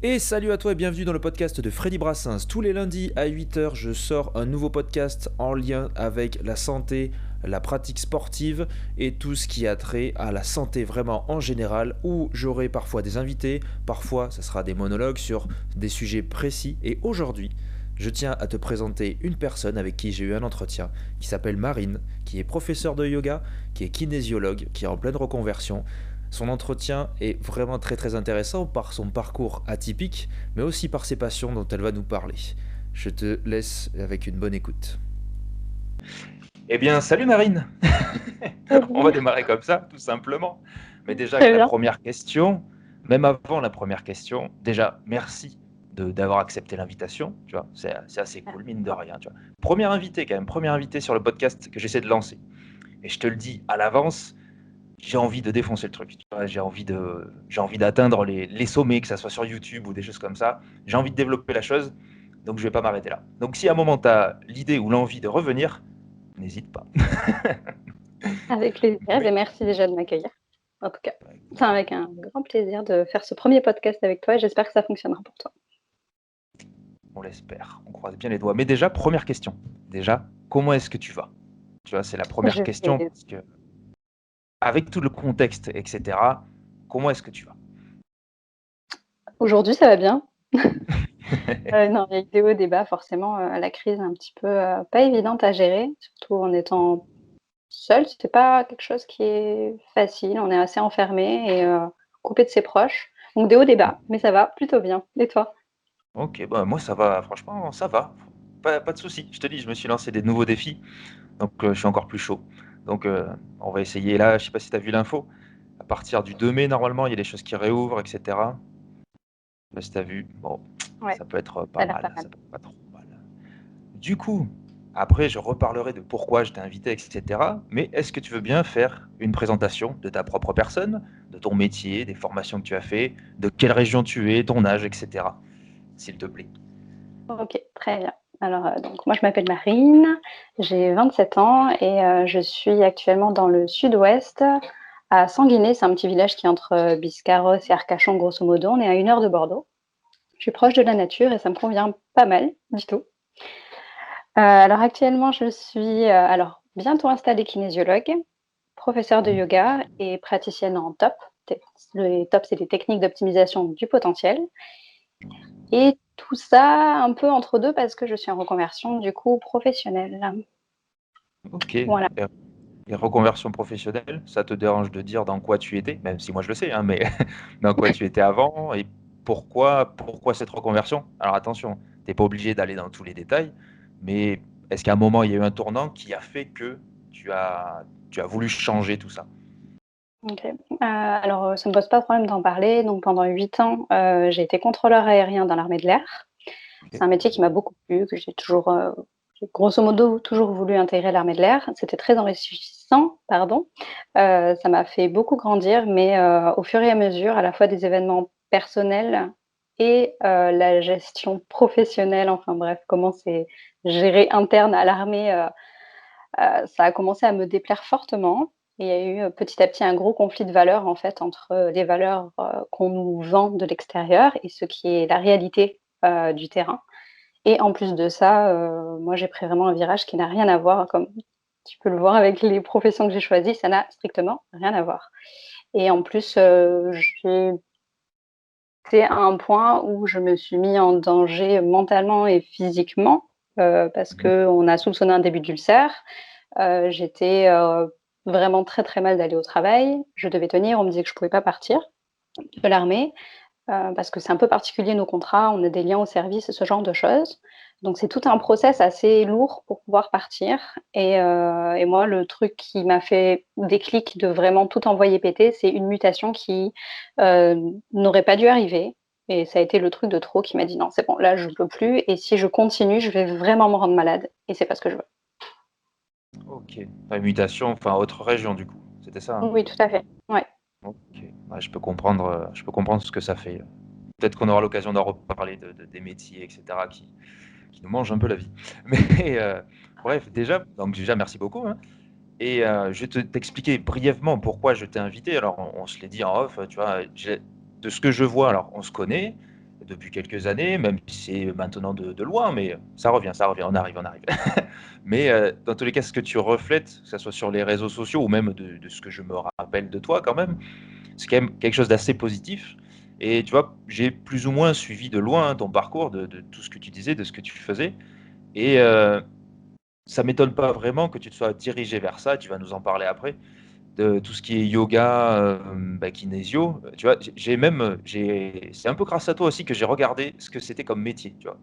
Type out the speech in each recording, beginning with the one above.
Et salut à toi et bienvenue dans le podcast de Freddy Brassens. Tous les lundis à 8h, je sors un nouveau podcast en lien avec la santé, la pratique sportive et tout ce qui a trait à la santé vraiment en général, où j'aurai parfois des invités, parfois ce sera des monologues sur des sujets précis. Et aujourd'hui, je tiens à te présenter une personne avec qui j'ai eu un entretien qui s'appelle Marine, qui est professeure de yoga, qui est kinésiologue, qui est en pleine reconversion. Son entretien est vraiment très très intéressant par son parcours atypique, mais aussi par ses passions dont elle va nous parler. Je te laisse avec une bonne écoute. Eh bien, salut Marine. On va Salut, démarrer comme ça, tout simplement. Mais déjà, avec très la bien. première question, même avant la première question, déjà, merci d'avoir accepté l'invitation. Tu vois, c'est assez cool, mine de rien. Tu vois. Premier invité, quand même, premier invité sur le podcast que j'essaie de lancer. Et je te le dis à l'avance, j'ai envie de défoncer le truc. Tu vois, j'ai envie d'atteindre les sommets, que ça soit sur YouTube ou des choses comme ça. J'ai envie de développer la chose, donc je vais pas m'arrêter là. Donc si à un moment tu as l'idée ou l'envie de revenir, n'hésite pas. Avec plaisir Mais et merci déjà de m'accueillir. En tout cas, c'est avec un grand plaisir de faire ce premier podcast avec toi et j'espère que ça fonctionnera pour toi. on l'espère, on croise bien les doigts. Mais déjà, première question. Déjà, comment est-ce que tu vas? Tu vois, c'est la première Je question vais parce que avec tout le contexte, etc., comment est-ce que tu vas? aujourd'hui, ça va bien. Non, il y a eu des hauts et des bas forcément, la crise un petit peu, pas évidente à gérer, surtout en étant seule. C'est pas quelque chose qui est facile. On est assez enfermé et coupé de ses proches. Donc des hauts, des bas, mais ça va plutôt bien. Et toi? Ok, bah moi ça va, franchement, ça va. Pas de souci. Je te dis, je me suis lancé des nouveaux défis. Donc je suis encore plus chaud. Donc on va essayer là, je sais pas si tu as vu l'info. À partir du 2 mai, normalement, il y a des choses qui réouvrent, etc. Je sais pas si tu as vu. Bon, Ouais, ça peut être ça pas a l'air pas mal, mal. ça peut être pas trop mal. Du coup, après, je reparlerai de pourquoi je t'ai invité, etc. Mais est-ce que tu veux bien faire une présentation de ta propre personne, de ton métier, des formations que tu as fait, de quelle région tu es, ton âge, etc. S'il te plaît. OK, très bien. Alors, donc moi je m'appelle Marine, j'ai 27 ans et je suis actuellement dans le sud-ouest, à Sanguinet. C'est un petit village qui est entre, Biscarrosse et Arcachon, grosso modo. On est à 1 heure de Bordeaux. Je suis proche de la nature et ça me convient pas mal du tout. Alors actuellement, je suis, alors bientôt installée kinésiologue, professeure de yoga et praticienne en TOP. Tec Les TOP, c'est les techniques d'optimisation du potentiel. Et tout ça un peu entre deux parce que je suis en reconversion du coup professionnelle. Ok. Voilà. Et reconversion professionnelle, ça te dérange de dire dans quoi tu étais, même si moi je le sais, hein, mais dans quoi tu étais avant et pourquoi cette reconversion? Alors attention, tu n'es pas obligé d'aller dans tous les détails, mais est-ce qu'à un moment il y a eu un tournant qui a fait que tu as voulu changer tout ça? OK. Alors, ça me pose pas de problème d'en parler. Donc pendant 8 ans, j'ai été contrôleur aérien dans l'armée de l'air. Ok. C'est un métier qui m'a beaucoup plu, que j'ai grosso modo toujours voulu intégrer l'armée de l'air. C'était très enrichissant, pardon. Ça m'a fait beaucoup grandir, mais au fur et à mesure, à la fois des événements personnels et la gestion professionnelle, enfin bref, comment c'est géré interne à l'armée, ça a commencé à me déplaire fortement et il y a eu, petit à petit un gros conflit de valeurs en fait entre, les valeurs, qu'on nous vend de l'extérieur et ce qui est la réalité, du terrain et en plus de ça, moi j'ai pris vraiment un virage qui n'a rien à voir, comme tu peux le voir avec les professions que j'ai choisies, ça n'a strictement rien à voir et en plus, j'ai été à un point où je me suis mis en danger mentalement et physiquement, parce Mhm. qu'on a soupçonné un début d'ulcère. J'étais, vraiment très, très mal d'aller au travail. Je devais tenir, on me disait que je pouvais pas partir de l'armée, parce que c'est un peu particulier nos contrats, on a des liens au service et ce genre de choses. Donc c'est tout un process assez lourd pour pouvoir partir et moi le truc qui m'a fait déclic de vraiment tout envoyer péter, c'est une mutation qui, n'aurait pas dû arriver et ça a été le truc de trop qui m'a dit: «Non, c'est bon, là je peux plus et si je continue, je vais vraiment me rendre malade et c'est pas ce que je veux». Ok. Enfin, mutation, enfin autre région du coup, c'était ça, hein? Oui, tout à fait. Ouais. Ok. Ouais, je peux comprendre ce que ça fait. Peut-être qu'on aura l'occasion d'en reparler des métiers, etc., qui nous mangent un peu la vie. Mais bref, déjà, merci beaucoup, hein. Et je vais t'expliquer brièvement pourquoi je t'ai invité. Alors, on se l'est dit en off, tu vois, de ce que je vois, alors on se connaît, depuis quelques années, même si c'est maintenant de loin, mais ça revient, on arrive, on arrive. Mais dans tous les cas, ce que tu reflètes, que ça soit sur les réseaux sociaux ou même de ce que je me rappelle de toi quand même, c'est quand même quelque chose d'assez positif. Et tu vois, j'ai plus ou moins suivi de loin ton parcours, de tout ce que tu disais, de ce que tu faisais. Et ça m'étonne pas vraiment que tu te sois dirigé vers ça, tu vas nous en parler après, de tout ce qui est yoga, kinésio. Tu vois, j'ai même, c'est un peu grâce à toi aussi que j'ai regardé ce que c'était comme métier, tu vois.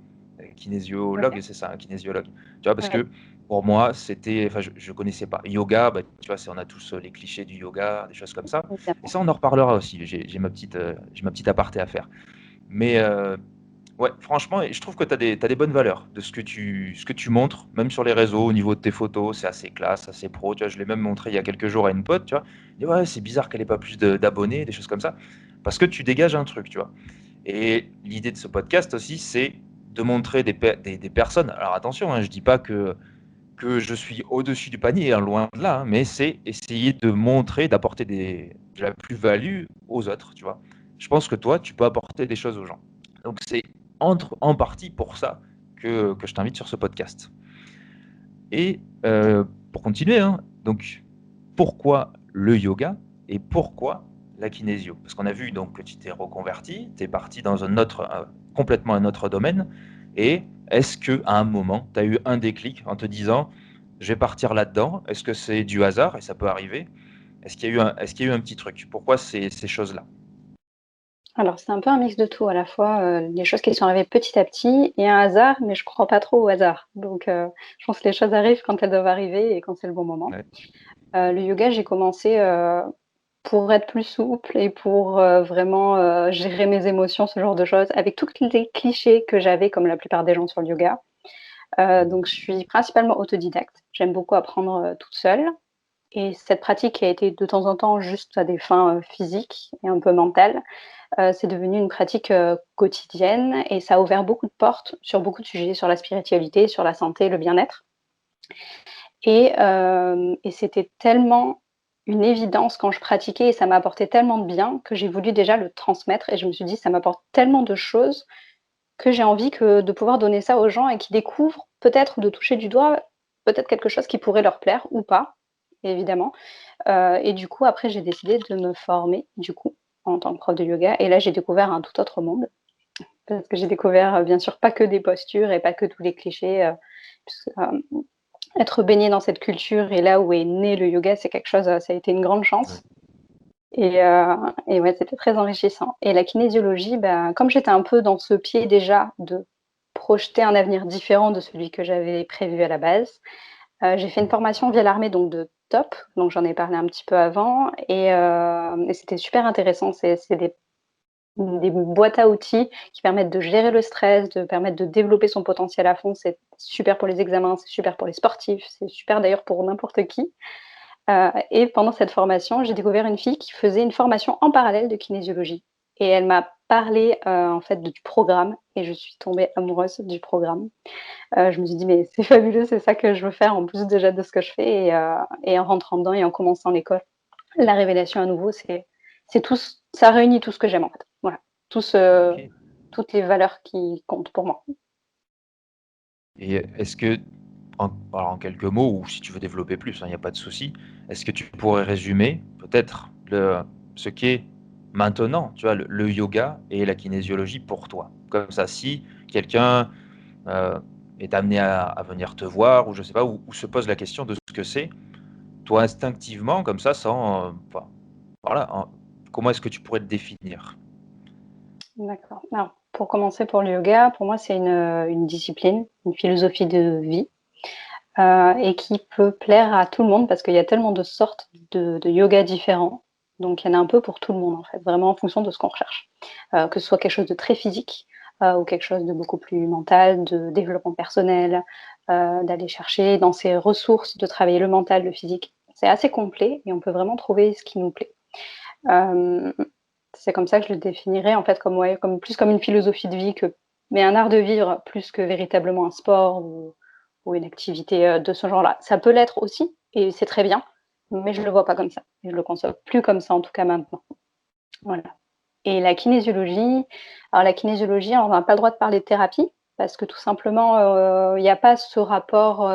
Kinésiologue, Ouais, c'est ça, un kinésiologue. Tu vois, parce ouais, que pour moi, c'était, enfin, je connaissais pas. Yoga, tu vois, on a tous les clichés du yoga, des choses comme ça. Et évidemment. ça, on en reparlera aussi. J'ai ma petite aparté à faire. Mais ouais, franchement, et je trouve que t'as des bonnes valeurs de ce que tu montres, même sur les réseaux, au niveau de tes photos, c'est assez classe, assez pro. Tu vois, je l'ai même montré il y a quelques jours à une pote, tu vois. Elle dit, ouais, c'est bizarre qu'elle ait pas plus d'abonnés, des choses comme ça. Parce que tu dégages un truc, tu vois. Et l'idée de ce podcast aussi, c'est de montrer des personnes. Alors attention, hein, je dis pas que je suis au-dessus du panier, hein, loin de là, hein, mais c'est essayer de montrer, d'apporter de la plus-value aux autres, tu vois. Je pense que toi, tu peux apporter des choses aux gens. Donc c'est en partie pour ça que je t'invite sur ce podcast. Et pour continuer, hein, donc pourquoi le yoga et pourquoi la kinésio? Parce qu'on a vu donc que tu t'es reconverti, tu es parti dans complètement un autre domaine. Et est-ce que à un moment, tu as eu un déclic en te disant, je vais partir là-dedans? Est-ce que c'est du hasard et ça peut arriver? Est-ce qu'il y a eu un petit truc? Pourquoi ces choses-là? Alors, c'est un peu un mix de tout, à la fois, des choses qui sont arrivées petit à petit et un hasard, mais je crois pas trop au hasard. Donc, je pense que les choses arrivent quand elles doivent arriver et quand c'est le bon moment. Ouais. Le yoga, j'ai commencé, pour être plus souple et pour, vraiment, gérer mes émotions, ce genre de choses, avec tous les clichés que j'avais comme la plupart des gens sur le yoga. Donc je suis principalement autodidacte. J'aime beaucoup apprendre, toute seule et cette pratique qui a été de temps en temps juste à des fins, physiques et un peu mentales, c'est devenu une pratique, quotidienne et ça a ouvert beaucoup de portes sur beaucoup de sujets, sur la spiritualité, sur la santé, le bien-être et c'était tellement une évidence quand je pratiquais et ça m'a apporté tellement de bien que j'ai voulu déjà le transmettre et je me suis dit: «Ça m'apporte tellement de choses que j'ai envie que de pouvoir donner ça aux gens et qui découvrent peut-être de toucher du doigt, peut-être quelque chose qui pourrait leur plaire ou pas, évidemment». Et du coup, après, j'ai décidé de me former, du coup, en tant que prof de yoga et là, j'ai découvert un tout autre monde. Parce que j'ai découvert, bien sûr, pas que des postures et pas que tous les clichés, puisque, être baignée dans cette culture et là où est né le yoga, c'est quelque chose, ça a été une grande Ouais. chance et ouais, c'était très enrichissant et la kinésiologie, bah, comme j'étais un peu dans ce pied déjà de projeter un avenir différent de celui que j'avais prévu à la base, j'ai fait une formation via l'armée donc de top, donc j'en ai parlé un petit peu avant et c'était super intéressant. C'est des boîtes à outils qui permettent de gérer le stress, de permettre de développer son potentiel à fond. C'est super pour les examens, c'est super pour les sportifs, c'est super d'ailleurs pour n'importe qui. Et pendant cette formation, j'ai découvert une fille qui faisait une formation en parallèle de kinésiologie et elle m'a parlé, en fait, du programme et je suis tombée amoureuse du programme. Je me suis dit: «Mais c'est fabuleux, c'est ça que je veux faire en plus déjà de ce que je fais» et en rentrant dedans et en commençant l'école, la révélation à nouveau, c'est tout ce ça réunit tout ce que j'aime, en fait. Voilà, tout ce Ok. toutes les valeurs qui comptent pour moi. Et est-ce que, alors en quelques mots, ou si tu veux développer plus, il n'y a pas de souci, est-ce que tu pourrais résumer peut-être ce qu'est maintenant, tu vois, le yoga et la kinésiologie pour toi? Comme ça, si quelqu'un euh, est amené à venir te voir, ou je sais pas, ou se pose la question de ce que c'est, toi instinctivement, comme ça, sans, enfin, voilà, comment est-ce que tu pourrais te définir? D'accord. Alors, pour commencer, pour le yoga, pour moi, c'est une discipline, une philosophie de vie, et qui peut plaire à tout le monde parce qu'il y a tellement de sortes de yoga différents. Donc il y en a un peu pour tout le monde, en fait, vraiment en fonction de ce qu'on recherche. Que ce soit quelque chose de très physique, ou quelque chose de beaucoup plus mental, de développement personnel, d'aller chercher dans ses ressources, de travailler le mental, le physique. C'est assez complet et on peut vraiment trouver ce qui nous plaît. Hem, c'est comme ça que je le définirais, en fait, comme ouais, comme plus comme une philosophie de vie que mais un art de vivre plus que véritablement un sport ou une activité, de ce genre-là. Ça peut l'être aussi et c'est très bien, mais je le vois pas comme ça. Je le conçois plus comme ça, en tout cas maintenant. Voilà. Et la kinésiologie, alors la kinésiologie, on n'a pas le droit de parler de thérapie parce que tout simplement, il y a pas ce rapport,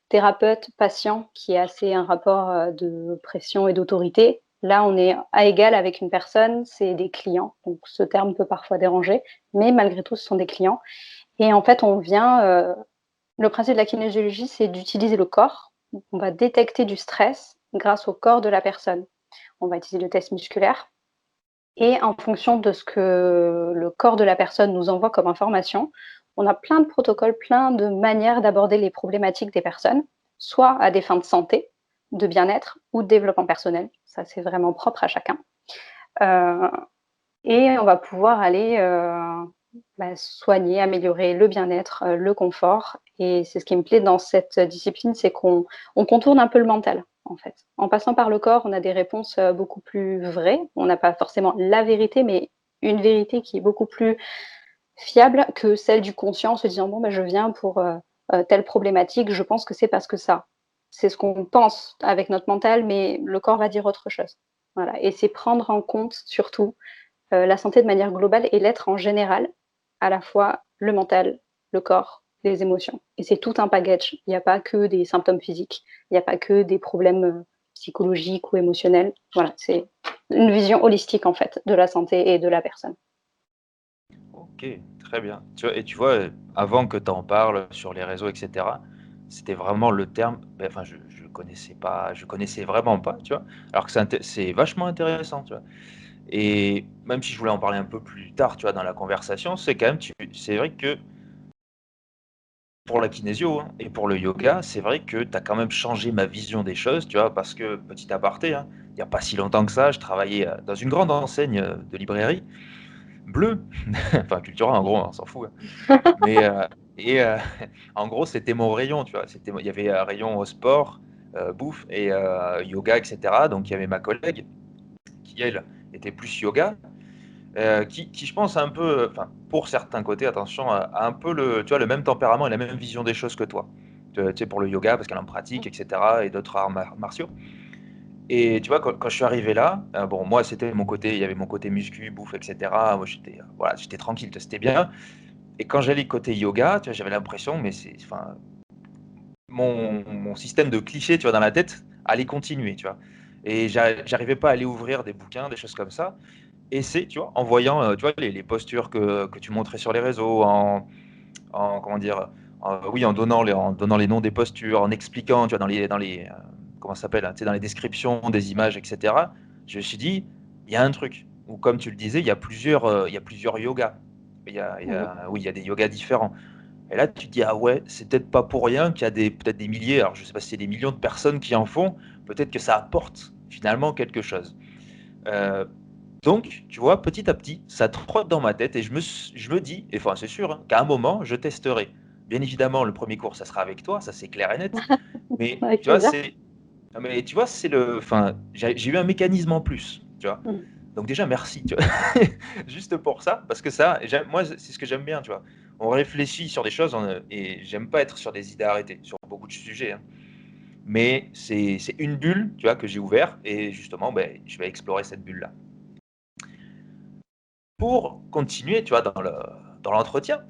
thérapeute-patient qui est assez un rapport, de pression et d'autorité. Là, on est à égal avec une personne, c'est des clients, donc ce terme peut parfois déranger, mais malgré tout, ce sont des clients et en fait, on vient, le principe de la kinésiologie, c'est d'utiliser le corps. On va détecter du stress grâce au corps de la personne. On va utiliser le test musculaire et en fonction de ce que le corps de la personne nous envoie comme information, on a plein de protocoles, plein de manières d'aborder les problématiques des personnes, soit à des fins de santé, de bien-être ou de développement personnel. Ça, c'est vraiment propre à chacun. Heu et on va pouvoir aller, soigner, améliorer le bien-être, le confort et c'est ce qui me plaît dans cette discipline, c'est qu'on contourne un peu le mental, en fait. En passant par le corps, on a des réponses, beaucoup plus vraies. On n'a pas forcément la vérité, mais une vérité qui est beaucoup plus fiable que celle du conscient en se disant: «Bon, je viens pour, telle problématique, je pense que c'est parce que ça». C'est ce qu'on pense avec notre mental, mais le corps va dire autre chose. Voilà et c'est prendre en compte surtout la santé de manière globale et l'être en général, à la fois le mental, le corps, les émotions et c'est tout un package. Il n'y a pas que des symptômes physiques, il n'y a pas que des problèmes, psychologiques ou émotionnels. Voilà, c'est une vision holistique, en fait, de la santé et de la personne. OK, très bien. Tu vois, avant que tu en parles sur les réseaux et cetera, c'était vraiment le terme, enfin je connaissais vraiment pas, tu vois? Alors que c'est vachement intéressant, tu vois? Et même si je voulais en parler un peu plus tard, tu vois, dans la conversation, c'est vrai que pour la kinésio, hein, et pour le yoga, c'est vrai que tu as quand même changé ma vision des choses, tu vois? Parce que, petit aparté, hein, il y a pas si longtemps que ça, je travaillais, dans une grande enseigne, de librairie, bleue, enfin Cultura en gros, hein, on s'en fout, hein. Mais, et en gros, c'était mon rayon, tu vois? Il y avait un rayon, sport, bouffe et yoga et cetera. Donc il y avait ma collègue qui, elle, était plus yoga, qui je pense a un peu, enfin, pour certains côtés, attention, a un peu le tu vois, le même tempérament et la même vision des choses que toi. Tu sais, pour le yoga, parce qu'elle en pratique et cetera et d'autres arts martiaux. Et tu vois, quand je suis arrivé là, bon, moi, c'était mon côté il y avait mon côté muscu, bouffe et cetera. Moi, voilà, j'étais tranquille, c'était bien. Et quand j'allais côté yoga, tu vois, j'avais l'impression, mais c'est enfin, mon système de clichés, tu vois, dans la tête, allait continuer, tu vois? Et j'arrivais pas à aller ouvrir des bouquins, des choses comme ça. Et c'est, tu vois, en voyant, tu vois, les postures que tu montrais sur les réseaux, en comment dire? Oui, en donnant les noms des postures, en expliquant, tu vois, dans les, comment ça s'appelle? Tu sais, dans les descriptions des images et cetera. Je me suis dit: «Il y a un truc» ou comme tu le disais, il y a plusieurs yogas. Mmh. Oui, il y a des yogas différents. Et là, tu te dis: «Ah ouais, c'est peut-être pas pour rien qu'il y a peut-être des milliers», alors je sais pas si c'est des millions de personnes qui en font, peut-être que ça apporte finalement quelque chose. Heu, donc tu vois, petit à petit, ça trotte dans ma tête et je me dis et enfin c'est sûr, hein, qu'à un moment, je testerai. Bien évidemment, le premier cours, ça sera avec toi, ça c'est clair et net, mais Avec tu vois, plaisir. c'est non mais tu vois, enfin, j'ai eu un mécanisme en plus, tu vois? Mmh. Donc déjà merci, tu vois? Juste pour ça, parce que ça, moi, c'est ce que j'aime bien, tu vois? On réfléchit sur des choses, et j'aime pas être sur des idées arrêtées, sur beaucoup de sujets, hein. Mais c'est une bulle, tu vois, que j'ai ouvert et justement, je vais explorer cette bulle-là. Pour continuer, tu vois, dans l'entretien,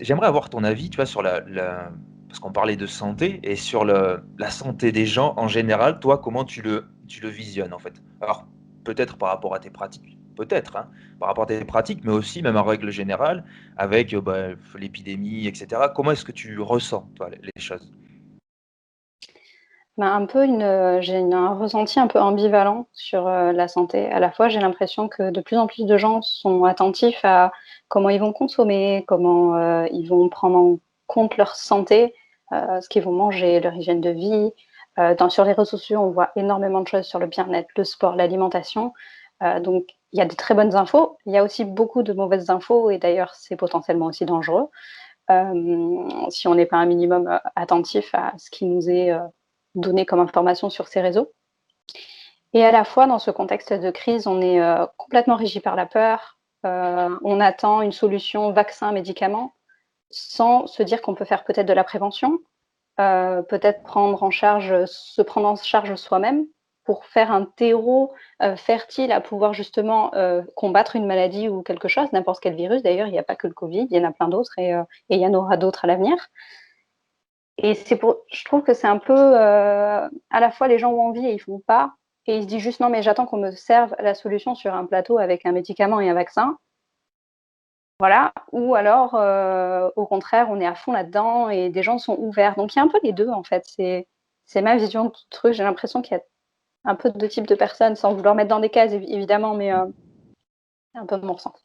j'aimerais avoir ton avis, tu vois, sur parce qu'on parlait de santé et sur la santé des gens en général. Toi, comment tu le visionnes, en fait? Alors, peut-être par rapport à tes pratiques, peut-être, hein, par rapport à tes pratiques, mais aussi même en règle générale avec, l'épidémie et cetera. Comment est-ce que tu ressens, toi, les choses? Un peu un ressenti un peu ambivalent sur, la santé. À la fois, j'ai l'impression que de plus en plus de gens sont attentifs à comment ils vont consommer, comment, ils vont prendre en compte leur santé, ce qu'ils vont manger, leur hygiène de vie. Sur les réseaux sociaux, on voit énormément de choses sur le bien-être, le sport, l'alimentation. Donc il y a de très bonnes infos. Il y a aussi beaucoup de mauvaises infos et d'ailleurs, c'est potentiellement aussi dangereux, si on n'est pas un minimum, attentif à ce qui nous est, donné comme information sur ces réseaux et à la fois dans ce contexte de crise, on est, complètement régi par la peur, on attend une solution vaccin, médicament, sans se dire qu'on peut faire peut-être de la prévention, peut-être se prendre en charge soi-même. pour faire un terreau fertile à pouvoir justement combattre une maladie ou quelque chose, n'importe quel virus. D'ailleurs, il n'y a pas que le Covid, il y en a plein d'autres et il y en aura d'autres à l'avenir. Et je trouve que c'est un peu, à la fois les gens ont envie et ils font pas, et ils se disent juste non, mais j'attends qu'on me serve la solution sur un plateau avec un médicament et un vaccin. Voilà, ou alors, au contraire, on est à fond là-dedans et des gens sont ouverts. Donc il y a un peu les deux en fait. C'est ma vision du truc. J'ai l'impression qu'il y a un peu de deux types de personnes, sans vouloir mettre dans des cases évidemment, mais c'est un peu mon ressenti.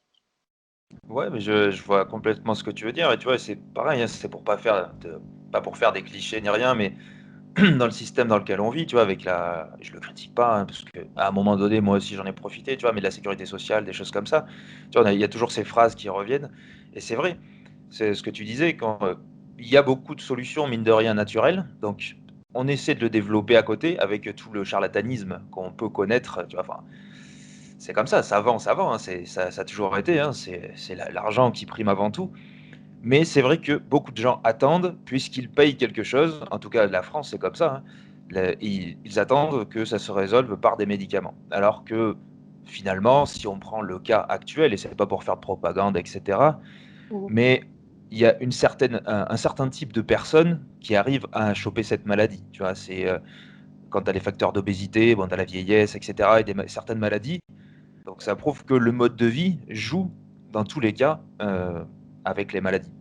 Ouais, mais je vois complètement ce que tu veux dire. Et tu vois, c'est pareil, hein, c'est pour pas pour faire des clichés ni rien, mais dans le système dans lequel on vit, tu vois, je le critique pas, hein, parce que à un moment donné, moi aussi, j'en ai profité, tu vois, mais de la sécurité sociale, des choses comme ça. Tu vois, il y a toujours ces phrases qui reviennent, et c'est vrai. C'est ce que tu disais quand il y a beaucoup de solutions, mine de rien, naturelles. Donc, on essaie de le développer à côté avec tout le charlatanisme qu'on peut connaître. Tu vois, enfin, c'est comme ça vend, hein, ça a toujours été, hein, c'est l'argent qui prime avant tout. Mais c'est vrai que beaucoup de gens attendent, puisqu'ils payent quelque chose, en tout cas la France c'est comme ça, hein, ils attendent que ça se résolve par des médicaments. Alors que finalement, si on prend le cas actuel, et c'est pas pour faire de propagande, etc., Mmh. mais il y a un certain type de personnes qui arrivent à choper cette maladie. Tu vois, c'est quand tu as les facteurs d'obésité, bon, tu as la vieillesse, etc., et certaines maladies. Donc ça prouve que le mode de vie joue dans tous les cas avec les maladies.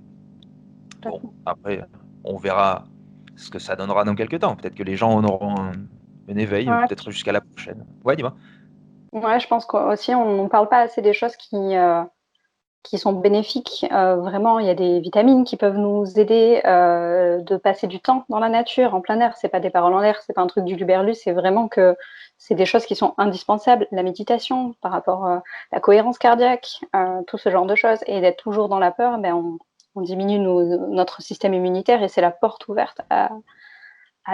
Bon, après, on verra ce que ça donnera dans quelques temps. Peut-être que les gens en auront un éveil, Ouais, peut-être jusqu'à la prochaine. Ouais, dis-moi. ouais, je pense qu'aussi on ne parle pas assez des choses qui sont bénéfiques. Vraiment, il y a des vitamines qui peuvent nous aider de passer du temps dans la nature, en plein air. C'est pas des paroles en l'air, c'est pas un truc du luberlu, c'est vraiment que c'est des choses qui sont indispensables. La méditation, par rapport à la cohérence cardiaque, tout ce genre de choses. Et d'être toujours dans la peur, ben on diminue notre système immunitaire et c'est la porte ouverte à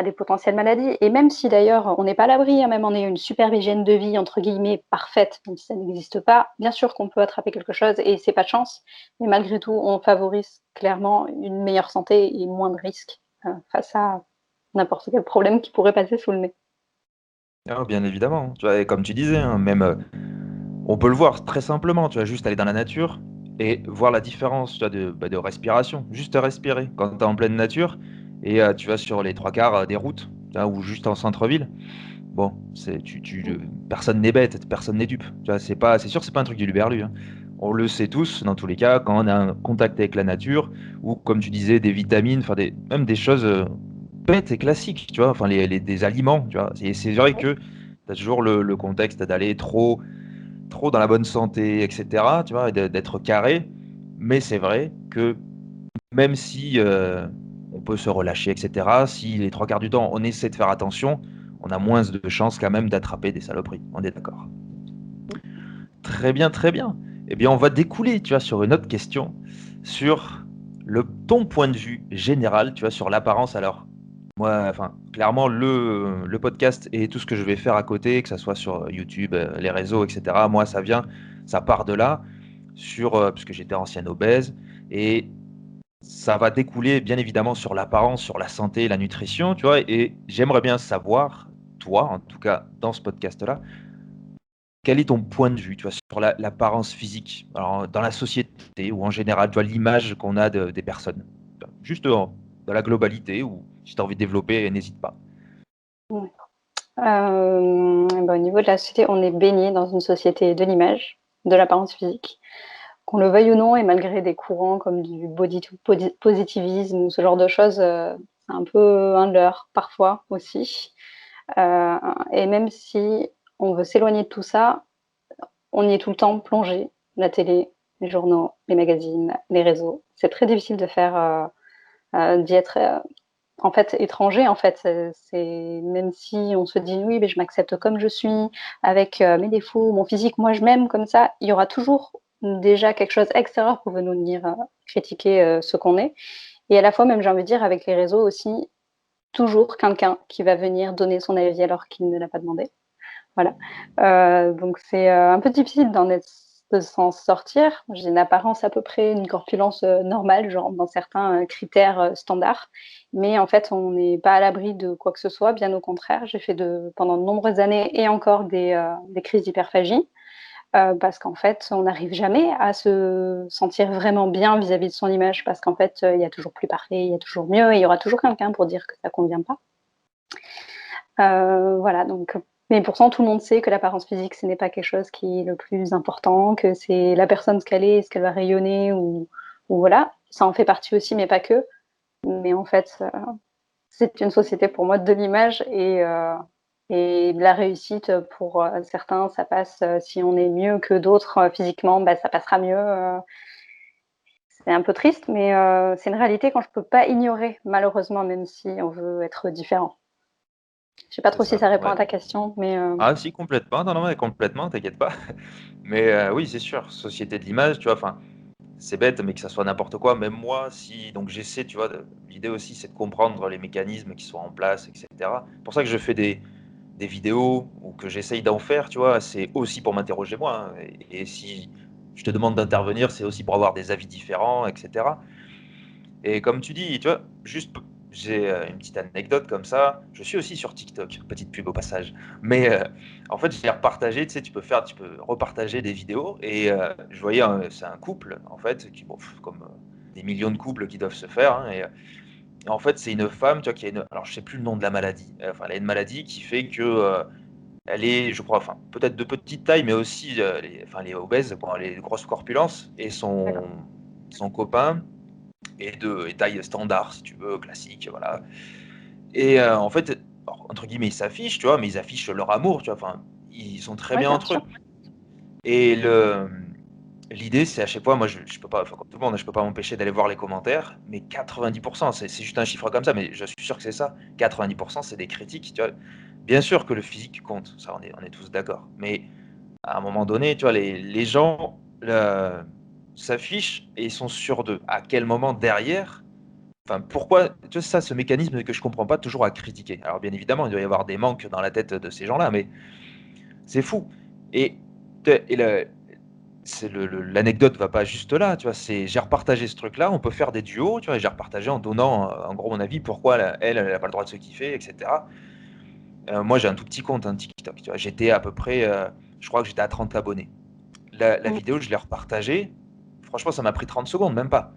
des potentielles maladies. Et même si d'ailleurs on n'est pas à l'abri, hein, même en ayant une super hygiène de vie entre guillemets parfaite, même si ça n'existe pas, bien sûr qu'on peut attraper quelque chose et c'est pas de chance, mais malgré tout on favorise clairement une meilleure santé et moins de risques face à n'importe quel problème qui pourrait passer sous le nez. Ah, bien évidemment. Tu vois, et comme tu disais, hein, même on peut le voir très simplement. Tu vas juste aller dans la nature et voir la différence, tu vois, de respiration. Juste respirer quand tu es en pleine nature et tu vas sur les trois quarts des routes, tu vois, ou juste en centre-ville. Bon, personne n'est bête, personne n'est dupe. Tu vois, c'est sûr, c'est pas un truc du luberlu, hein. On le sait tous, dans tous les cas, quand on a un contact avec la nature, ou comme tu disais, des vitamines, enfin même des choses bêtes et classiques, tu vois, enfin des aliments, tu vois. C'est vrai que tu as toujours le contexte d'aller trop dans la bonne santé, etc., tu vois, et d'être carré. Mais c'est vrai que même si on peut se relâcher, etc., si les trois quarts du temps on essaie de faire attention, on a moins de chances quand même d'attraper des saloperies. On est d'accord. Très bien, très bien. Eh bien, on va découler, tu vois, sur une autre question, sur ton point de vue général, tu vois, sur l'apparence. Alors, moi, enfin, clairement, le podcast et tout ce que je vais faire à côté, que ce soit sur YouTube, les réseaux, etc., moi, ça part de là, parce que j'étais ancien obèse, et ça va découler bien évidemment sur l'apparence, sur la santé, la nutrition, tu vois, et j'aimerais bien savoir, toi, en tout cas, dans ce podcast-là, quel est ton point de vue, tu vois, sur l'apparence physique, alors, dans la société ou en général, tu vois, l'image qu'on a des personnes. Juste dans la globalité, ou si tu as envie de développer, n'hésite pas. Ouais. Bah, au niveau de la société, on est baigné dans une société de l'image, de l'apparence physique. Qu'on le veuille ou non, et malgré des courants comme du positivisme ou ce genre de choses, c'est un peu un leurre parfois aussi. Heu et même si on veut s'éloigner de tout ça, on y est tout le temps plongé. La télé, les journaux, les magazines, les réseaux. C'est très difficile de faire, d'y être, en fait, étranger, en fait. C'est même si on se dit: «Oui, mais je m'accepte comme je suis, avec, mes défauts, mon physique, moi je m'aime comme ça», il y aura toujours déjà quelque chose extérieur pour venir, critiquer, ce qu'on est. Et à la fois, même j'ai envie de dire avec les réseaux aussi, toujours quelqu'un qui va venir donner son avis alors qu'il ne l'a pas demandé. Voilà, donc c'est, un peu difficile peut s'en sortir. J'ai une apparence à peu près, une corpulence, normale, genre dans certains, critères, standards. Mais en fait, on n'est pas à l'abri de quoi que ce soit, bien au contraire. J'ai fait pendant de nombreuses années et encore des crises d'hyperphagie, parce qu'en fait, on n'arrive jamais à se sentir vraiment bien vis-à-vis de son image parce qu'en fait, il y a toujours plus parfait, il y a toujours mieux et il y aura toujours quelqu'un pour dire que ça convient pas. Voilà donc mais pourtant tout le monde sait que l'apparence physique, ce n'est pas quelque chose qui est le plus important, que c'est la personne ce qu'elle est, ce qu'elle va rayonner ou voilà. Ça en fait partie aussi, mais pas que. Mais en fait, c'est une société pour moi de l'image et de la réussite, pour, certains, ça passe, si on est mieux que d'autres, physiquement, bah, ça passera mieux, c'est un peu triste, mais c'est une réalité qu'on ne peut pas ignorer malheureusement, même si on veut être différent. Je sais pas C'est trop si ça, ça répond ouais. à ta question, mais Ah si, complètement. Non, non, mais complètement, t'inquiète pas. Mais oui, c'est sûr, société de l'image, tu vois, enfin, c'est bête, mais que ça soit n'importe quoi, même moi, si donc j'essaie, tu vois, l'idée aussi, c'est de comprendre les mécanismes qui sont en place, etc. C'est pour ça que je fais des vidéos ou que j'essaye d'en faire, tu vois, c'est aussi pour m'interroger moi, hein, et si je te demande d'intervenir, c'est aussi pour avoir des avis différents, etc. Et comme tu dis, tu vois, juste, j'ai une petite anecdote comme ça. Je suis aussi sur TikTok, petite pub au passage. Mais en fait, j'ai repartagé, tu sais, tu peux repartager des vidéos. Et je voyais, c'est un couple, en fait, qui, bon, comme des millions de couples qui doivent se faire. Hein, et en fait, c'est une femme, tu vois, qui a une. Alors, je sais plus le nom de la maladie. Enfin, elle a une maladie qui fait que. Elle est, je crois, enfin, peut-être de petite taille, mais aussi, enfin, elle est obèse, bon, elle est de grosse corpulence. Et d'accord, son copain et taille standard, si tu veux, classique, voilà. Et en fait, alors, entre guillemets, ils s'affichent, tu vois, mais ils affichent leur amour, tu vois. Enfin, ils sont très ouais, bien bien entre eux. sûr. Et l'idée, c'est à chaque fois, moi, je peux pas, enfin, comme tout le monde, je peux pas m'empêcher d'aller voir les commentaires, mais 90%, c'est juste un chiffre comme ça, mais je suis sûr que c'est ça. 90%, c'est des critiques, tu vois. Bien sûr que le physique compte, ça, on est tous d'accord. Mais à un moment donné, tu vois, les gens s'affichent et ils sont sûrs d'eux. À quel moment derrière, enfin, pourquoi, tu vois, ça, ce mécanisme que je comprends pas toujours à critiquer. Alors, bien évidemment, il doit y avoir des manques dans la tête de ces gens-là, mais c'est fou. Et, et l'anecdote va pas juste là, tu vois. C'est, j'ai repartagé ce truc-là, on peut faire des duos, tu vois. J'ai repartagé en donnant, en gros, mon avis, pourquoi elle a pas le droit de se kiffer, etc. Moi, j'ai un tout petit compte, un TikTok, tu vois. J'étais à peu près, je crois que j'étais à 30 abonnés. La Mmh. vidéo, je l'ai repartagée. Franchement, ça m'a pris 30 secondes, même pas.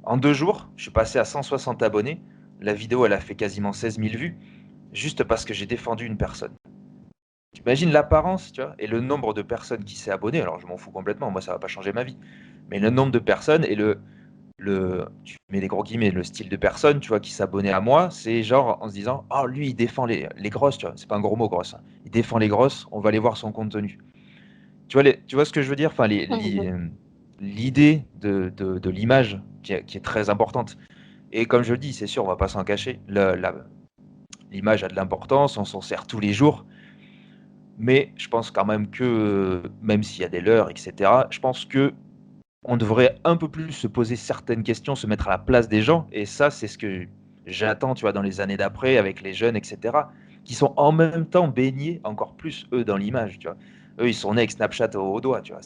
En 2 jours, je suis passé à 160 abonnés. La vidéo, elle a fait quasiment 16 000 vues, juste parce que j'ai défendu une personne. Tu imagines l'apparence, tu vois, et le nombre de personnes qui s'est abonné. Alors, je m'en fous complètement, moi, ça va pas changer ma vie. Mais le nombre de personnes et tu mets des gros guillemets, le style de personne, tu vois, qui s'abonnait à moi, c'est genre en se disant, oh, lui, il défend les grosses, tu vois, c'est pas un gros mot, grosse, hein. Il défend les grosses, on va aller voir son contenu. Tu vois ce que je veux dire? Enfin, Mmh. l'idée de l'image qui est très importante. Et comme je le dis, c'est sûr, on va pas s'en cacher. L'image a de l'importance, on s'en sert tous les jours. Mais je pense quand même que, même s'il y a des leurres, etc., je pense que on devrait un peu plus se poser certaines questions, se mettre à la place des gens. Et ça, c'est ce que j'attends, tu vois, dans les années d'après, avec les jeunes, etc., qui sont en même temps baignés encore plus, eux, dans l'image, tu vois. Eux, ils sont nés avec Snapchat au doigt, tu vois.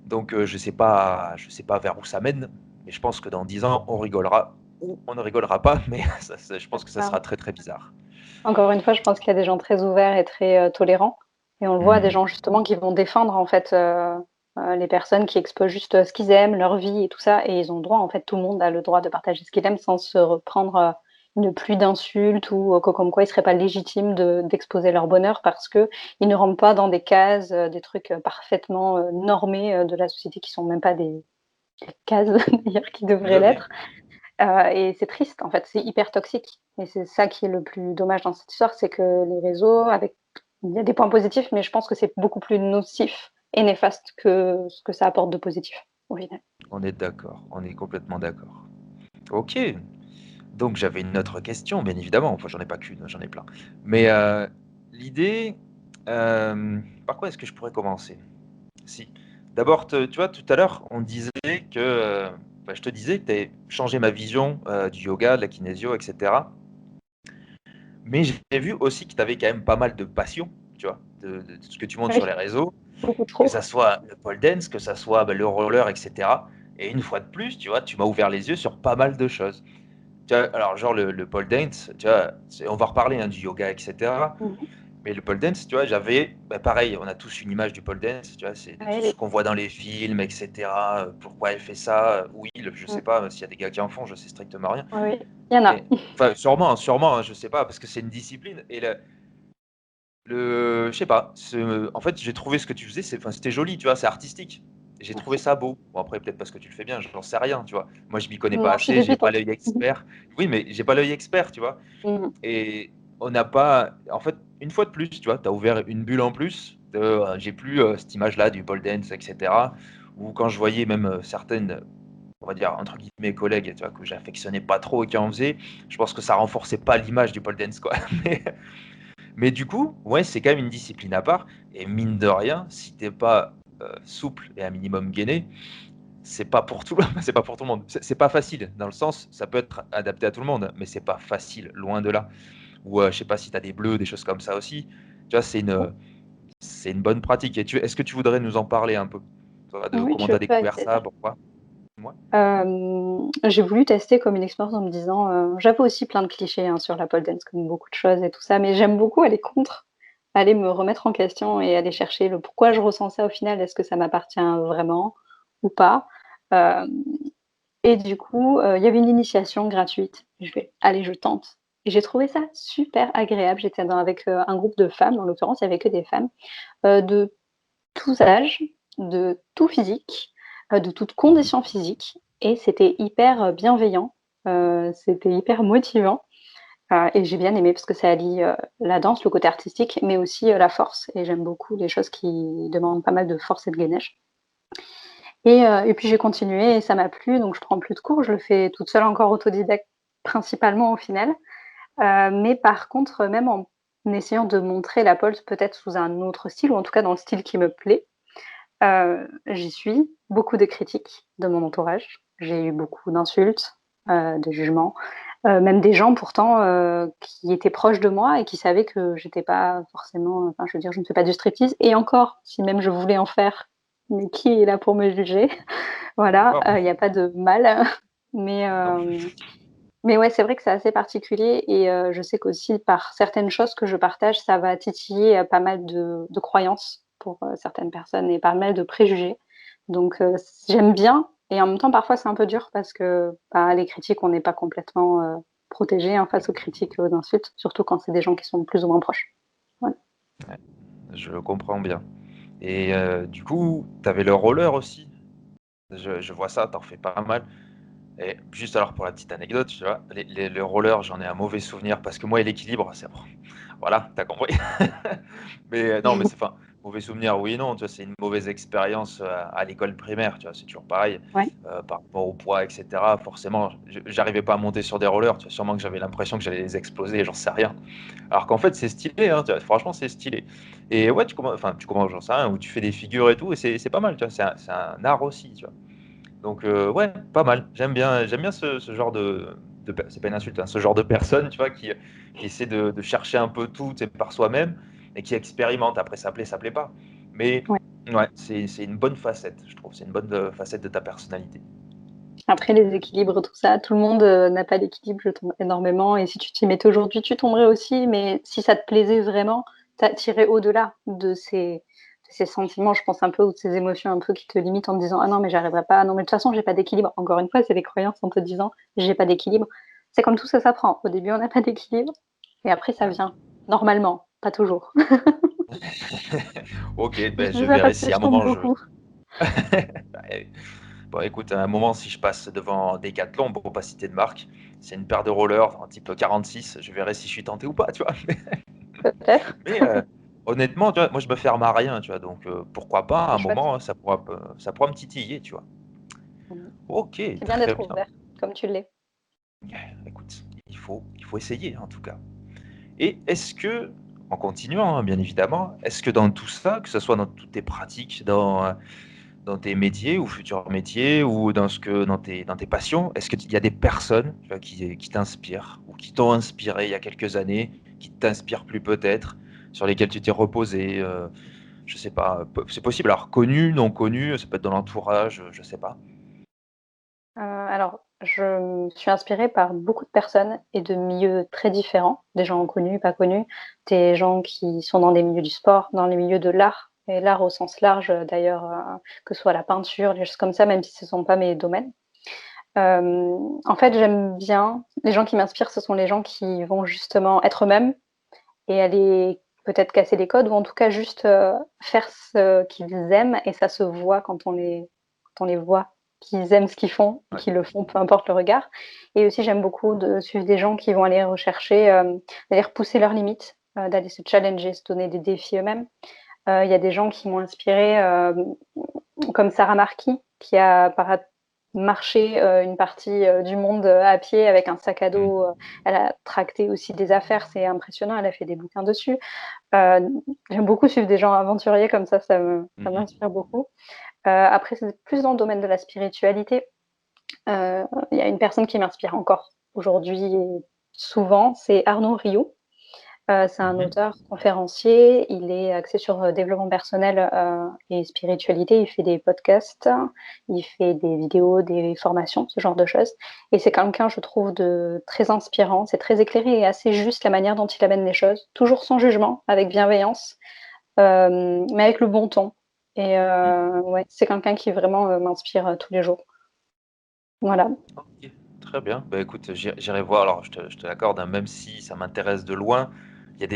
Donc, je sais pas vers où ça mène, mais je pense que dans 10 ans, on rigolera ou on ne rigolera pas, mais je C'est pense que ça ça. sera très, très bizarre. Encore une fois, je pense qu'il y a des gens très ouverts et très, tolérants et on le voit, des Mmh. gens justement qui vont défendre en fait, les personnes qui exposent juste, ce qu'ils aiment, leur vie et tout ça et ils ont le droit en fait, tout le monde a le droit de partager ce qu'il aime sans se reprendre, une pluie d'insultes ou, que comme quoi ils seraient pas légitimes d'exposer leur bonheur parce qu'ils ne rentrent pas dans des cases, des trucs, parfaitement, normés, de la société qui sont même pas des cases d'ailleurs qui Tout devraient à fait. l'être. Et c'est triste, en fait, c'est hyper toxique et c'est ça qui est le plus dommage dans cette histoire, c'est que les réseaux avec il y a des points positifs, mais je pense que c'est beaucoup plus nocif et néfaste que ce que ça apporte de positif, au final. On est d'accord, on est complètement d'accord. OK, donc j'avais une autre question, bien évidemment, enfin j'en ai pas qu'une, j'en ai plein. Mais l'idée, par quoi est-ce que je pourrais commencer? Si, d'abord, tu vois, tout à l'heure, on disait que, enfin, je te disais que tu avais changé ma vision du yoga, de la kinésio, etc. Mais j'ai vu aussi que tu avais quand même pas mal de passion, tu vois, de ce que tu montres sur Oui. les réseaux. beaucoup Que trop. ça soit le pole dance, que ça soit le roller, etc. Et une fois de plus, tu vois, tu m'as ouvert les yeux sur pas mal de choses. Tu vois, alors, genre le pole dance, tu vois, on va reparler du yoga, etc. Mmh. Mais le pole dance, tu vois, j'avais, pareil, on a tous une image du pole dance, tu vois, c'est Ouais, ce qu'on voit dans les films, etc. Pourquoi elle fait ça? Oui, je sais mmh, pas s'il y a des gars qui en font, je sais strictement rien. oui, il y en a. Mais enfin, sûrement, sûrement, hein, je sais pas, parce que c'est une discipline. Et je sais pas, en fait, j'ai trouvé ce que tu faisais, enfin, c'était joli, tu vois, c'est artistique. J'ai trouvé Merci. ça beau. Bon, après, peut-être parce que tu le fais bien, j'en sais rien, tu vois. Moi, je m'y connais pas Non, je suis assez, j'ai pas débutante. l'œil expert. Oui, mais j'ai pas l'œil expert, tu vois. Mmh. Et on n'a pas. En fait, une fois de plus, tu vois, tu as ouvert une bulle en plus. J'ai plus cette image-là du pole dance, etc. Ou quand je voyais même certaines, on va dire, entre guillemets, collègues, tu vois, que j'affectionnais pas trop et qui en faisaient, je pense que ça renforçait pas l'image du pole dance, quoi. Mais, mais du coup, ouais, c'est quand même une discipline à part. Et mine de rien, si t'es pas souple et un minimum gainé, c'est pas pour tout, c'est pas pour tout le monde. C'est pas facile, dans le sens, ça peut être adapté à tout le monde, mais c'est pas facile, loin de là. Ou je sais pas si tu as des bleus, des choses comme ça aussi. Tu vois, c'est une bonne pratique. Et est-ce que tu voudrais nous en parler un peu? Toi, de Oui, comment tu tu as peux avec découvert plaisir. ça, pourquoi? Ouais. J'ai voulu tester comme une expérience en me disant, j'avais aussi plein de clichés, hein, sur la pole dance comme beaucoup de choses et tout ça, mais j'aime beaucoup aller contre, aller me remettre en question et aller chercher le pourquoi je ressens ça au final. Est-ce que ça m'appartient vraiment ou pas? Hem Et du coup, il y avait une initiation gratuite. Je fais: «Allez, je tente» et j'ai trouvé ça super agréable. J'étais avec, un groupe de femmes, en l'occurrence, il y avait que des femmes, de tous âges, de tout physique, de toutes Mhm. conditions physiques et c'était hyper, bienveillant, c'était hyper motivant, et j'ai bien aimé parce que ça allie, la danse, le côté artistique, mais aussi, la force et j'aime beaucoup les choses qui demandent pas mal de force et de gainage. Et puis j'ai continué et ça m'a plu, donc je prends plus de cours, je le fais toute seule encore autodidacte principalement au final. Mais par contre, même en essayant de montrer la pole peut-être sous un autre style ou en tout cas dans le style qui me plaît, j'y suis beaucoup de critiques de mon entourage. J'ai eu beaucoup d'insultes, de jugements, même des gens pourtant, qui étaient proches de moi et qui savaient que j'étais pas forcément, enfin je veux dire, je ne fais pas du striptease et encore, si même je voulais en faire, mais qui est là pour me juger? Voilà, D'accord. il y a pas de mal, mais Non. mais ouais, c'est vrai que c'est assez particulier et je sais qu'aussi par certaines choses que je partage, ça va titiller, pas mal de croyances pour, certaines personnes et pas mal de préjugés. Donc j'aime bien et en même temps, parfois, c'est un peu dur parce que, bah, les critiques, on n'est pas complètement, protégé, hein, face aux critiques et aux insultes, surtout quand c'est des gens qui sont plus ou moins proches. Voilà. Ouais, je comprends bien. Et du coup, tu avais le roller aussi. Je vois ça, t'en fais pas mal. Et juste alors pour la petite anecdote, tu vois, le roller, j'en ai un mauvais souvenir parce que moi et l'équilibre, c'est bon. Voilà, t'as compris. Mais non, mais c'est enfin, mauvais souvenir, oui et non, tu vois, c'est une mauvaise expérience à l'école primaire, tu vois, c'est toujours pareil, Ouais, par rapport au poids, etc. Forcément, j'arrivais pas à monter sur des rollers, tu vois, sûrement que j'avais l'impression que j'allais les exploser, j'en sais rien. Alors qu'en fait, c'est stylé, hein, tu vois, franchement, c'est stylé. Et ouais, tu commences, j'en sais rien, où tu fais des figures et tout, et c'est pas mal, tu vois, c'est un art aussi, tu vois. Donc ouais, pas mal. J'aime bien ce genre c'est pas une insulte, hein, ce genre de personne, tu vois, qui essaie de chercher un peu tout, tu sais, par soi-même et qui expérimente. Après, ça plaît pas. Mais ouais. ouais, c'est une bonne facette, je trouve. C'est une bonne facette de ta personnalité. Après les équilibres, tout ça, tout le monde, n'a pas d'équilibre, je tombe énormément et si tu t'y mettais aujourd'hui, tu tomberais aussi, mais si ça te plaisait vraiment, tu irais au-delà de ces sentiments, je pense un peu ou de ces émotions un peu qui te limitent en te disant: «Ah non, mais j'arriverai pas. Ah non, mais de toute façon, j'ai pas d'équilibre». Encore une fois, c'est des croyances en te disant: «J'ai pas d'équilibre». C'est comme tout, ça s'apprend. Au début, on n'a pas d'équilibre et après ça Ouais. vient. Normalement, pas toujours. Ok, Je ben dis je ça verrai parce que si à je un tombe moment je. beaucoup. Ouais. Bon, écoute, à un moment, si je passe devant Decathlon, pour pas citer de marque, c'est une paire de rollers, un type 46, je verrai si je suis tenté ou pas, tu vois. Peut-être. Mais honnêtement, tu vois, moi je me ferme à rien, tu vois, donc pourquoi pas, à C'est un chouette. moment, ça pourra me titiller, tu vois. Mmh. Ok, C'est bien très d'être bien. ouvert, comme tu l'es. Écoute, il faut essayer en tout cas. Et est-ce que, en continuant, hein, bien évidemment, est-ce que dans tout ça, que ce soit dans toutes tes pratiques, dans tes métiers ou futurs métiers, ou dans tes passions, est-ce qu'il y a des personnes, tu vois, qui t'inspirent ou qui t'ont inspiré il y a quelques années, qui t'inspirent plus peut-être, sur lesquelles tu t'es reposé, Je sais pas, c'est possible. Alors connu, non connu, ça peut être dans l'entourage, je sais pas. Alors, je me suis inspirée par beaucoup de personnes et de milieux très différents, des gens connus, pas connus, des gens qui sont dans des milieux du sport, dans les milieux de l'art et l'art au sens large, d'ailleurs, que ce soit la peinture, des choses comme ça, même si ce ne sont pas mes domaines. En fait, j'aime bien les gens qui m'inspirent, ce sont les gens qui vont justement être eux-mêmes et aller peut-être casser les codes ou en tout cas juste, faire ce qu'ils aiment et ça se voit quand on les voit, qu'ils aiment ce qu'ils font et Ouais. qu'ils le font peu importe le regard et aussi j'aime beaucoup de suivre des gens qui vont aller rechercher, d'aller repousser leurs limites, d'aller se challenger, se donner des défis eux-mêmes. Il y a des gens qui m'ont inspirée, comme Sarah Marquis qui a marché, une partie, du monde, à pied avec un sac à Mmh. dos, elle a tracté aussi des affaires, c'est impressionnant, elle a fait des bouquins dessus. Heu, J'aime beaucoup suivre des gens aventuriers comme ça Mmh mh. m'inspire beaucoup. Après c'est plus dans le domaine de la spiritualité. Il y a une personne qui m'inspire encore aujourd'hui et souvent, c'est Arnaud Riou. C'est un Mmh. auteur conférencier, il est axé sur, développement personnel, et spiritualité. Il fait des podcasts, il fait des vidéos, des formations, ce genre de choses et c'est quelqu'un, je trouve, de très inspirant. C'est très éclairé et assez juste la manière dont il amène les choses, toujours sans jugement, avec bienveillance, mais avec le bon ton et Mmh. ouais, c'est quelqu'un qui vraiment, m'inspire, tous les jours. Voilà. OK, très bien. Bah, écoute, j'irai voir. Alors je te l'accorde, hein, même si ça m'intéresse de loin, il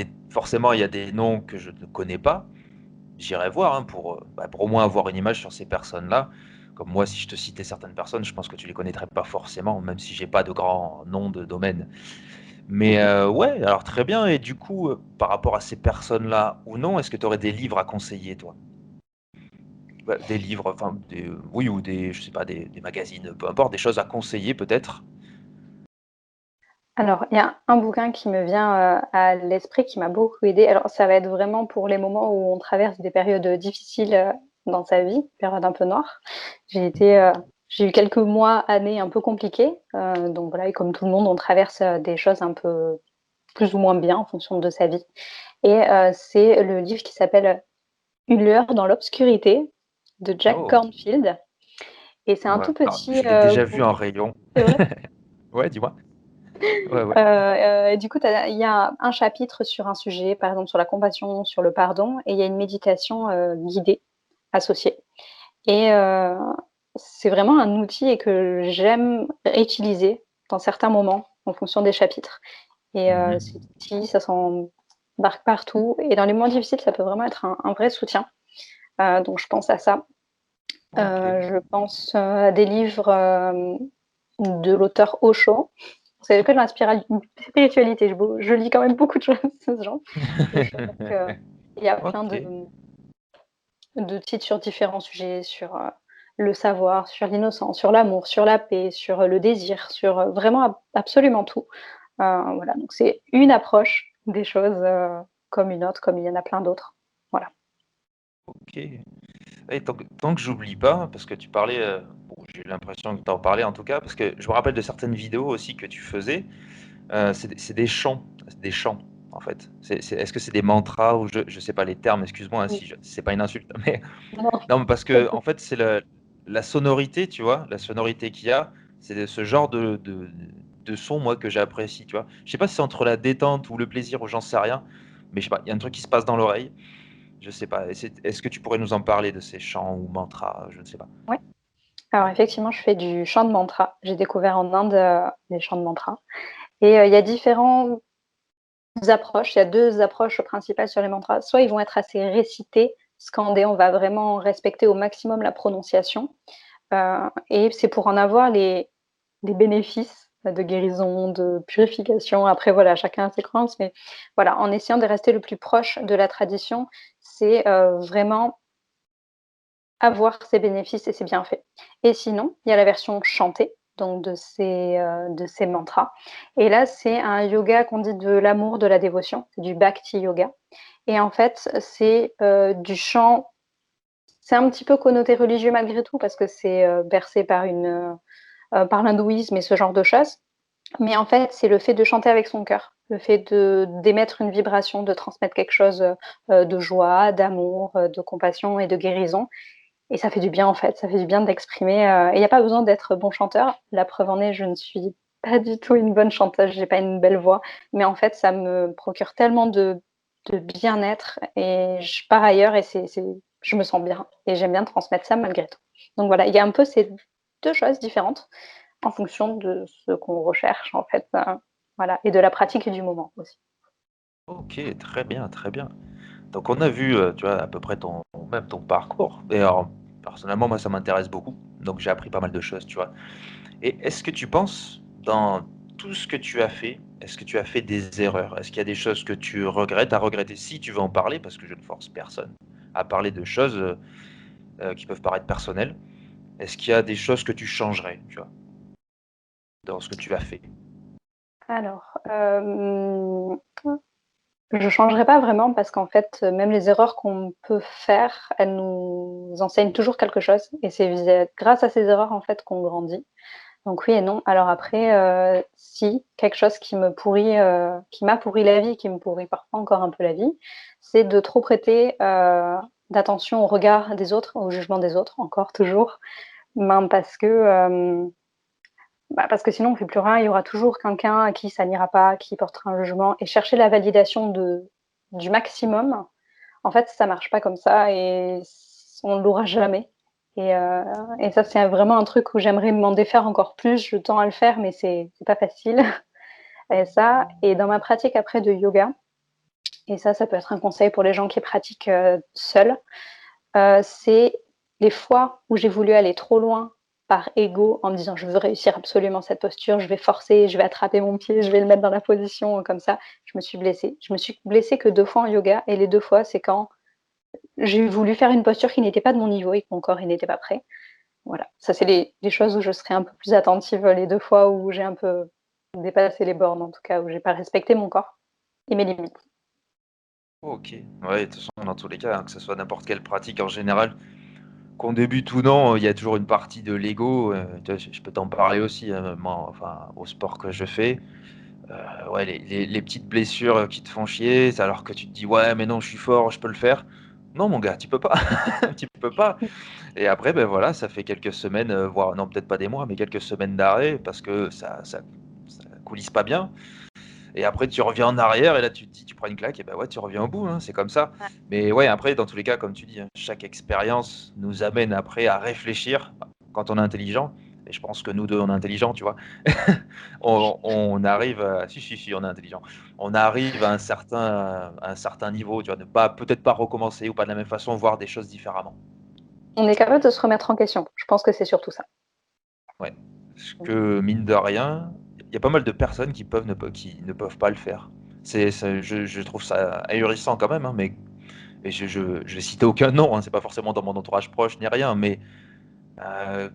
y a des noms que je ne connais pas. J'irai voir, hein, pour au moins avoir une image sur ces personnes-là. Comme moi, si je te citais certaines personnes, je pense que tu les connaîtrais pas forcément, même si j'ai pas de grands noms de domaine. Mais Mmh. ouais, alors très bien et du coup, par rapport à ces personnes-là ou non, est-ce que tu aurais des livres à conseiller, toi? Bah, des livres, enfin des oui ou des je sais pas, des magazines, peu importe, des choses à conseiller peut-être? Alors, il y a un bouquin qui me vient, à l'esprit qui m'a beaucoup aidée. Alors ça va être vraiment pour les moments où on traverse des périodes, difficiles, dans sa vie, périodes un peu noires. J'ai été, j'ai eu quelques mois, années un peu compliquées, donc voilà et comme tout le monde, on traverse, des choses un peu plus ou moins bien en fonction de sa vie et c'est le livre qui s'appelle, Une lueur dans l'obscurité de Jack Oh! Cornfield et c'est un Ouais, tout alors petit, je l'ai déjà vu en bouquin. rayon. C'est vrai? Ouais, dis-moi? Ouais, ouais. Et du coup, il y a un chapitre sur un sujet, par exemple sur la compassion, sur le pardon et il y a une méditation, guidée associée et c'est vraiment un outil et que j'aime réutiliser dans certains moments en fonction des chapitres et Mmh mh. cet outil, ça s'embarque partout et dans les moments difficiles, ça peut vraiment être un vrai soutien, donc je pense à ça. OK. Je pense, à des livres, de l'auteur Osho. C'est que de spiritualité. Je lis quand même beaucoup de choses de ce genre et c'est vrai qu'il y a plein OK. de titres sur différents sujets, sur, le savoir, sur l'innocence, sur l'amour, sur la paix, sur, le désir, sur, vraiment absolument tout. Voilà, donc c'est une approche des choses, comme une autre, comme il y en a plein d'autres. Voilà. OK. Et tant que j'oublie pas, parce que tu parlais, bon, j'ai eu l'impression que tu en parlais en tout cas, parce que je me rappelle de certaines vidéos aussi que tu faisais, c'est des chants, en fait. Est-ce que c'est des mantras ou je sais pas les termes, excuse-moi, hein, Oui. si c'est pas une insulte, mais Non, non, mais parce pas du que en tout. fait, c'est la sonorité, tu vois? La sonorité qu'il y a, c'est ce genre de son, moi, que j'apprécie, tu vois? Je sais pas si c'est entre la détente ou le plaisir ou j'en sais rien, mais je sais pas, il y a un truc qui se passe dans l'oreille, je sais pas. Est-ce que tu pourrais nous en parler de ces chants ou mantras? Je ne sais pas. Ouais. Alors effectivement, je fais du chant de mantra. J'ai découvert en Inde, les chants de mantra et il y a différentes approches. Il y a 2 approches principales sur les mantras. Soit ils vont être assez récités, scandés, on va vraiment respecter au maximum la prononciation, et c'est pour en avoir les bénéfices de guérison, de purification. Après voilà, chacun a ses croyances, mais voilà, en essayant de rester le plus proche de la tradition, c'est, vraiment avoir ses bénéfices et ses bienfaits. Et sinon, il y a la version chantée, donc de ces mantras. Et là, c'est un yoga qu'on dit de l'amour, de la dévotion, c'est du bhakti yoga. Et en fait, c'est, du chant c'est un petit peu connoté religieux malgré tout parce que c'est, bercé par l'hindouisme et ce genre de choses. Mais en fait, c'est le fait de chanter avec son cœur, le fait d'émettre une vibration, de transmettre quelque chose de joie, d'amour, de compassion et de guérison. Et ça fait du bien en fait, ça fait du bien d'exprimer. Et il n'y a pas besoin d'être bon chanteur. La preuve en est, je ne suis pas du tout une bonne chanteuse, j'ai pas une belle voix, mais en fait, ça me procure tellement de bien-être et je pars ailleurs et je me sens bien et j'aime bien transmettre ça malgré tout. Donc voilà, il y a un peu ces deux choses différentes en fonction de ce qu'on recherche en fait, voilà, et de la pratique et du moment aussi. OK, très bien, très bien. Donc on a vu, tu vois, à peu près ton parcours et alors, personnellement, moi, ça m'intéresse beaucoup, donc j'ai appris pas mal de choses, tu vois? Et est-ce que tu penses, dans tout ce que tu as fait, est-ce que tu as fait des erreurs? Est-ce qu'il y a des choses que tu regrettes, à regretter? Si tu veux en parler, parce que je ne force personne à parler de choses, qui peuvent paraître personnelles. Est-ce qu'il y a des choses que tu changerais, tu vois, dans ce que tu as fait? Alors, je changerai pas vraiment parce qu'en fait, même les erreurs qu'on peut faire, elles nous enseignent toujours quelque chose et c'est grâce à ces erreurs, en fait, qu'on grandit. Donc oui et non. Alors après, si, quelque chose qui m'a pourri la vie, qui me pourrit parfois encore un peu la vie, c'est de trop prêter, d'attention au regard des autres, au jugement des autres, encore toujours. Ben, parce que sinon on fait plus rien, il y aura toujours quelqu'un à qui ça n'ira pas, qui portera un jugement et chercher la validation du maximum, en fait, ça marche pas comme ça et on l'aura jamais. Et, euh, et ça, c'est vraiment un truc où j'aimerais m'en défaire encore plus. Je tends à le faire, mais c'est pas facile. Et ça, et dans ma pratique après de yoga, et ça peut être un conseil pour les gens qui pratiquent seuls, c'est les fois où j'ai voulu aller trop loin par ego en me disant je veux réussir absolument cette posture, je vais forcer, je vais attraper mon pied, je vais le mettre dans la position comme ça. Je me suis blessée. Je me suis blessée que 2 fois en yoga et les 2 fois, c'est quand j'ai voulu faire une posture qui n'était pas de mon niveau et que mon corps il n'était pas prêt. Voilà, ça c'est les choses où je serais un peu plus attentive les 2 fois où j'ai un peu dépassé les bornes, en tout cas où j'ai pas respecté mon corps et mes limites. OK. Ouais, de toute façon, dans tous les cas, hein, que ce soit n'importe quelle pratique en général, qu'on débute ou non, il y a toujours une partie de l'ego, tu vois? Je peux t'en parler aussi, moi, enfin, au sport que je fais, ouais, les petites blessures, qui te font chier, c'est alors que tu te dis: «Ouais, mais non, je suis fort, je peux le faire». Non, mon gars, tu peux pas, tu peux pas et après, ben, voilà, ça fait quelques semaines, voire non, peut-être pas des mois, mais quelques semaines d'arrêt parce que ça coulisse pas bien. Et après tu reviens en arrière et là tu te dis tu prends une claque et bah, ouais, tu reviens au bout, hein, c'est comme ça. Ouais. Mais ouais, après dans tous les cas, comme tu dis, hein, chaque expérience nous amène après à réfléchir quand on est intelligent et je pense que nous 2 on est intelligents, tu vois? On arrive à si, si, si, on est intelligent. On arrive à un certain niveau, tu vois? Ne pas peut-être pas recommencer ou pas de la même façon, voir des choses différemment. On est capable de se remettre en question. Je pense que c'est surtout ça. Ouais. Parce que mine de rien, il y a pas mal de personnes qui ne peuvent pas le faire. Je trouve ça ahurissant quand même, hein, mais et je vais citer aucun nom, hein, c'est pas forcément dans mon entourage proche ni rien, mais heu,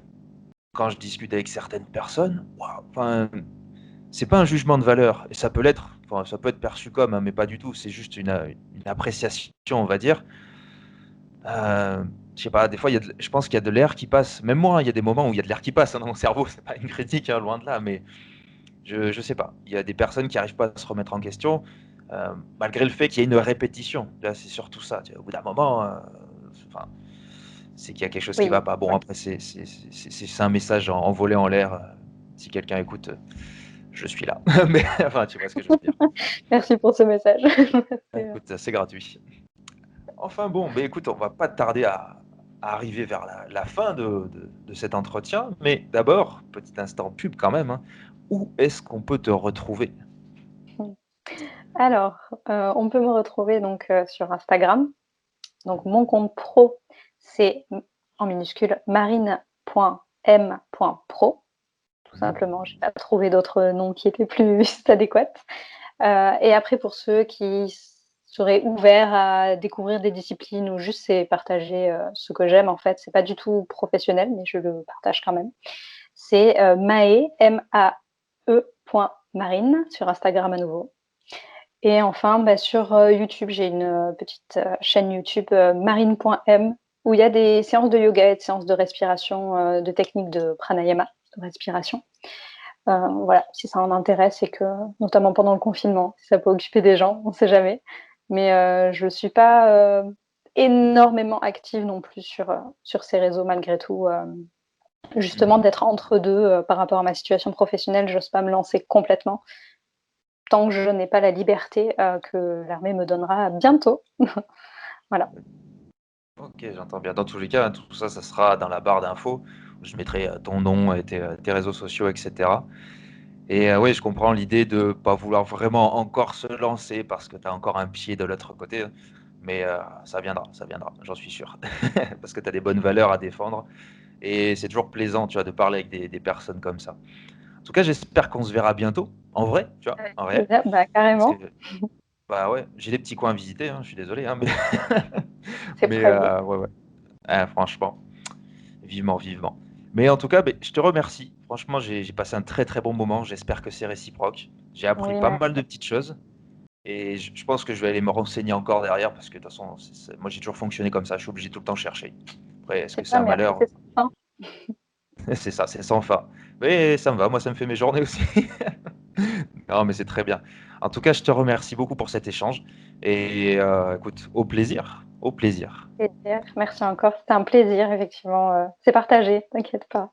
quand je discute avec certaines personnes, waouh, enfin, c'est pas un jugement de valeur et ça peut l'être, enfin, ça peut être perçu comme, hein, mais pas du tout. C'est juste une appréciation, on va dire. Je sais pas, des fois, il y a de je pense qu'il y a de l'air qui passe. Même moi, hein, il y a des moments où il y a de l'air qui passe, hein, dans mon cerveau. C'est pas une critique, hein, loin de là, mais je sais pas. Il y a des personnes qui arrivent pas à se remettre en question, malgré le fait qu'il y ait une répétition. Là, c'est surtout ça, tu vois? Au bout d'un moment, enfin, c'est qu'il y a quelque chose qui va Oui, pas. Bon, oui. après, c'est un message envolé en l'air, si quelqu'un écoute, je suis là. Mais enfin, tu vois ce que je veux dire. Merci pour ce message. Bah, C'est, écoute, c'est gratuit. Enfin bon, beh, écoute, on va pas tarder à arriver vers la fin de cet entretien, mais d'abord, petit instant pub quand même, hein. Où est-ce qu'on peut te retrouver? Alors, on peut me retrouver donc, sur Instagram. Donc mon compte pro, c'est en minuscule marine.m.pro, tout Mmh. simplement. J'ai pas trouvé d'autres noms qui étaient plus adéquats. Et après pour ceux qui seraient ouverts à découvrir des disciplines ou juste c'est partager, ce que j'aime en fait, c'est pas du tout professionnel, mais je le partage quand même. C'est, Mae, M-A-E point Marine sur Instagram à nouveau. Et enfin, bah, sur, YouTube, j'ai une, petite, chaîne YouTube, marine.m où il y a des séances de yoga et de séances de respiration, de techniques de pranayama, de respiration. Voilà, si ça en intéresse et que notamment pendant le confinement, si ça peut occuper des gens, on sait jamais. Mais, je suis pas, énormément active non plus sur ces réseaux malgré tout, justement Mmh. d'être entre 2 par rapport à ma situation professionnelle, j'ose pas me lancer complètement tant que je n'ai pas la liberté, que l'armée me donnera bientôt. Voilà. OK, j'entends bien. Dans tous les cas, hein, tout ça, ça sera dans la barre d'infos. Je mettrai, ton nom et tes réseaux sociaux et cetera et oui, je comprends l'idée de pas vouloir vraiment encore se lancer parce que tu as encore un pied de l'autre côté, hein, mais ça viendra, j'en suis sûr. Parce que tu as des bonnes valeurs à défendre et c'est toujours plaisant, tu vois, de parler avec des personnes comme ça. En tout cas, j'espère qu'on se verra bientôt, en vrai, tu vois, Avec en réel. plaisir, bah, Parce que, carrément, bah, ouais, j'ai des petits coins à visiter, hein, je suis désolé, hein, mais c'est prévu. ouais, ouais. Franchement, vivement, vivement. Mais en tout cas, beh, je te remercie. Franchement, j'ai passé un très, très bon moment. J'espère que c'est réciproque. J'ai appris Oui, pas mal de merci. petites choses et je pense que je vais aller me renseigner encore derrière parce que de toute façon, moi, j'ai toujours fonctionné comme ça. Je suis obligé tout le temps de chercher. Après, est-ce que C'est c'est ça, un mais après malheur? c'est sans fin. C'est ça, c'est sans fin. Mais ça me va, moi, ça me fait mes journées aussi. Non, mais c'est très bien. En tout cas, je te remercie beaucoup pour cet échange et écoute, au plaisir, au plaisir. Plaisir. Merci encore, c'était un plaisir effectivement, c'est partagé, t'inquiète pas.